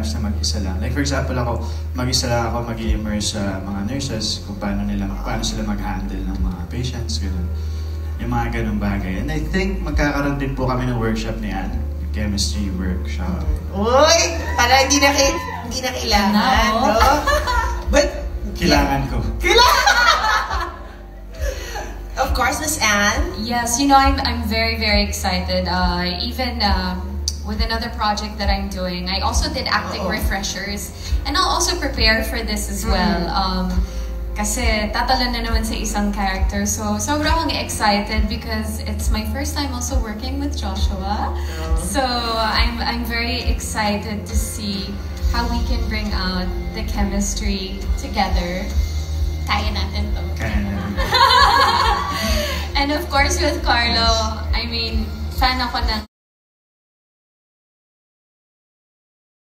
times na mag-isa lang. Like for example ako, mag-isa lang ako mag-i-immerse sa mga nurses kung paano sila mag-handle ng mga patients, gano'n. Yung mga ganong bagay. And I think magkakaroon din po kami ng workshop ni Anne. Chemistry workshop. Uy! Para hindi na kailangan, no? But, kailangan ko. Of course, Miss Anne. Yes, you know, I'm very, very excited. Even with another project that I'm doing, I also did acting refreshers. And I'll also prepare for this as well. Kasi tatalo na naman sa isang character. So, sobrang akong excited because it's my first time also working with Joshua. So, I'm very excited to see how we can bring out the chemistry together. Kaya natin to. Kaya natin. And of course, with Carlo, I mean, fan ako ng